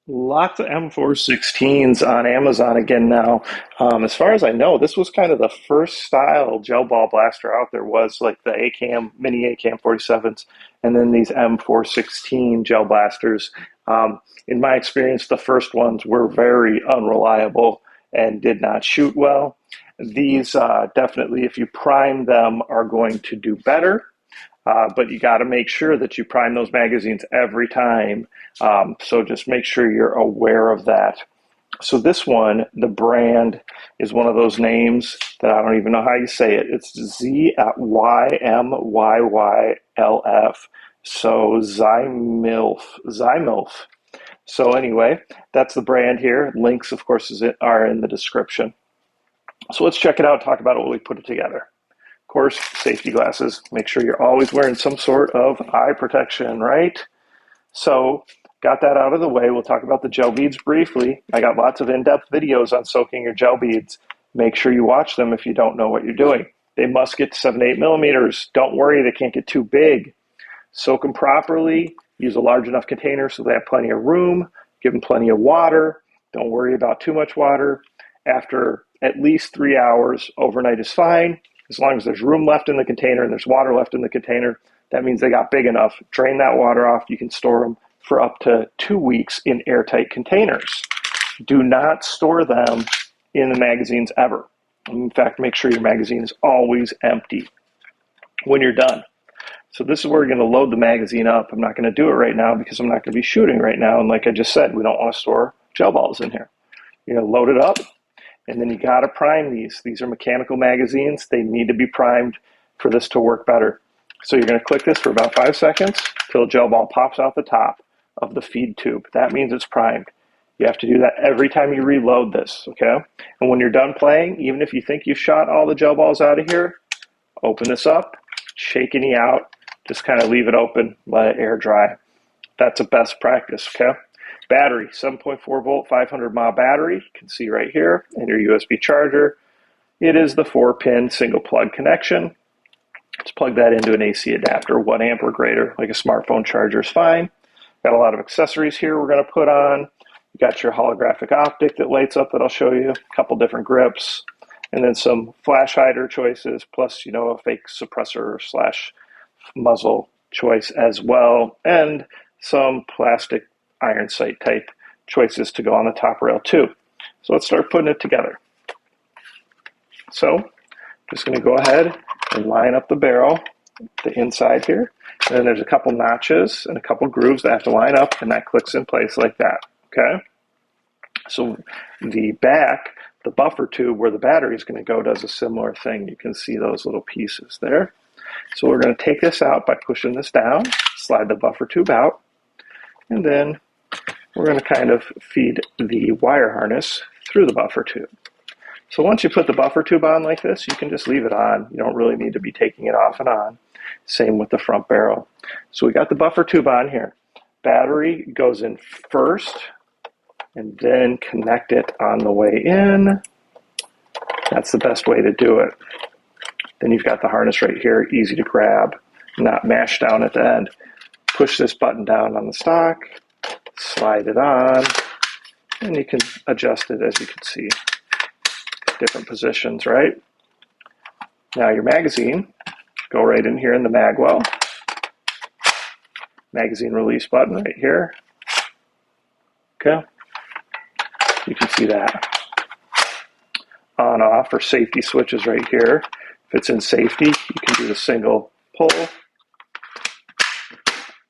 Lots of M416s on Amazon again now. As far as I know, this was kind of the first style gel ball blaster out there was like the ACAM, mini ACAM 47s, and then these M416 gel blasters. In my experience, the first ones were very unreliable and did not shoot well. These definitely, if you prime them, are going to do better. But you got to make sure that you prime those magazines every time. So just make sure you're aware of that. So this one, the brand is one of those names that I don't even know how you say it. It's ZYMYYLF. So ZYMYLF. So anyway, that's the brand here. Links, of course, are in the description. So let's check it out, talk about it while we put it together. Of course, safety glasses. Make sure you're always wearing some sort of eye protection, right? So, got that out of the way. We'll talk about the gel beads briefly. I got lots of in-depth videos on soaking your gel beads. Make sure you watch them if you don't know what you're doing. They must get to 7 to 8 millimeters. Don't worry, they can't get too big. Soak them properly. Use a large enough container so they have plenty of room. Give them plenty of water. Don't worry about too much water. After at least 3 hours, overnight is fine. As long as there's room left in the container and there's water left in the container, that means they got big enough. Drain that water off. You can store them for up to 2 weeks in airtight containers. Do not store them in the magazines ever. In fact, make sure your magazine is always empty when you're done. So this is where we're going to load the magazine up. I'm not going to do it right now because I'm not going to be shooting right now. And like I just said, we don't want to store gel balls in here. You're going to load it up. And then you got to prime these. These are mechanical magazines. They need to be primed for this to work better. So you're going to click this for about 5 seconds till a gel ball pops out the top of the feed tube. That means it's primed. You have to do that every time you reload this, okay? And when you're done playing, even if you think you shot all the gel balls out of here, open this up, shake any out, just kind of leave it open, let it air dry. That's a best practice, okay? Battery, 7.4 volt, 500 mAh battery. You can see right here, and your USB charger. It is the 4-pin single plug connection. Let's plug that into an AC adapter, 1 amp or greater, like a smartphone charger is fine. Got a lot of accessories here we're going to put on. You got your holographic optic that lights up that I'll show you, a couple different grips, and then some flash hider choices, plus, a fake suppressor slash muzzle choice as well, and some plastic iron sight type choices to go on the top rail too. So let's start putting it together. So just going to go ahead and line up the barrel, the inside here, and then there's a couple notches and a couple grooves that have to line up, and that clicks in place like that, okay? So the back, the buffer tube where the battery is going to go does a similar thing. You can see those little pieces there. So we're going to take this out by pushing this down, slide the buffer tube out, and then we're going to kind of feed the wire harness through the buffer tube. So once you put the buffer tube on like this, you can just leave it on. You don't really need to be taking it off and on. Same with the front barrel. So we got the buffer tube on here. Battery goes in first, and then connect it on the way in. That's the best way to do it. Then you've got the harness right here, easy to grab, not mashed down at the end. Push this button down on the stock, slide it on, and you can adjust it as you can see. Different positions, right? Now your magazine, go right in here in the mag well. Magazine release button right here. Okay, you can see that. On off or safety switches right here. If it's in safety, you can do the single pull,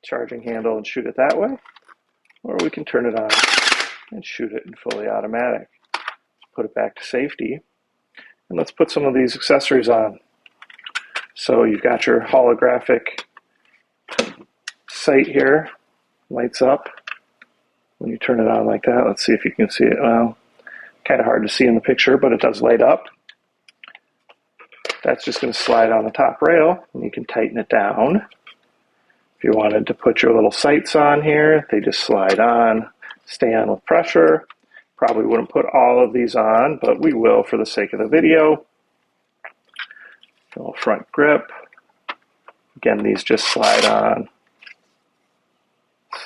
charging handle and shoot it that way, or we can turn it on and shoot it in fully automatic. Put it back to safety, and let's put some of these accessories on. So you've got your holographic sight here, lights up when you turn it on like that. Let's see if you can see it. Well, kind of hard to see in the picture, but it does light up. That's just going to slide on the top rail, and you can tighten it down. If you wanted to put your little sights on here, they just slide on, stay on with pressure. Probably wouldn't put all of these on, but we will for the sake of the video. Little front grip. Again, these just slide on.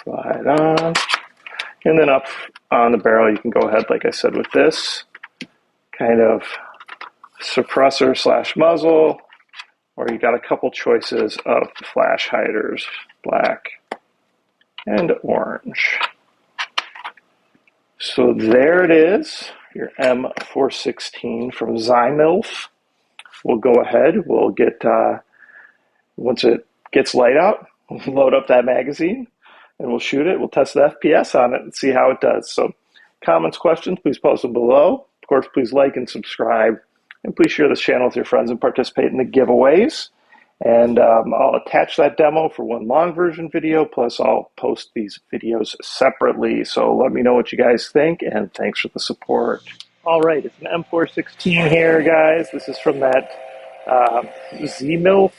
Slide on. And then up on the barrel, you can go ahead, like I said, with this kind of suppressor slash muzzle, or you got a couple choices of flash hiders, black and orange. So there it is, your M416 from ZYMYYLF. We'll go ahead, we'll get, once it gets light out, we'll load up that magazine and we'll shoot it. We'll test the FPS on it and see how it does. So comments, questions, please post them below. Of course, please like and subscribe. And please share this channel with your friends and participate in the giveaways. And I'll attach that demo for one long version video, plus I'll post these videos separately. So let me know what you guys think, and thanks for the support. All right, it's an M416 here, guys. This is from that ZYMYYLF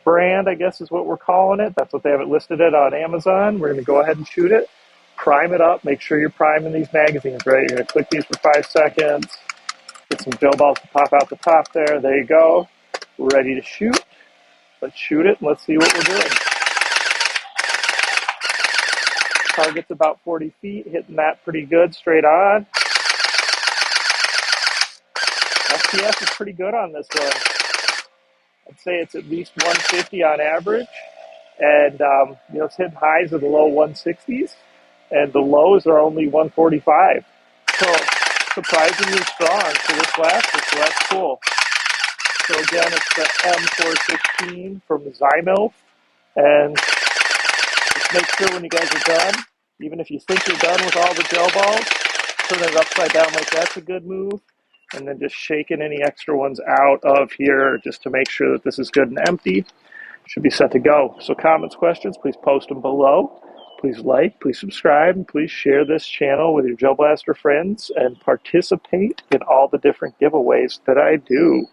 brand, I guess is what we're calling it. That's what they have it listed at on Amazon. We're going to go ahead and shoot it, prime it up. Make sure you're priming these magazines, right? You're going to click these for 5 seconds, get some gel balls to pop out the top there. There you go. We're ready to shoot. Let's shoot it and let's see what we're doing. Target's about 40 feet, hitting that pretty good straight on. FPS is pretty good on this one. I'd say it's at least 150 on average. And, it's hitting highs of the low 160s. And the lows are only 145. So surprisingly strong for this blaster, so that's cool. So again, it's the M416 from ZYMYYLF, and just make sure when you guys are done, even if you think you're done with all the gel balls, turn it upside down like that's a good move, and then just shaking any extra ones out of here just to make sure that this is good and empty. Should be set to go. So comments, questions, please post them below. Please like, please subscribe, and please share this channel with your Gel Blaster friends and participate in all the different giveaways that I do.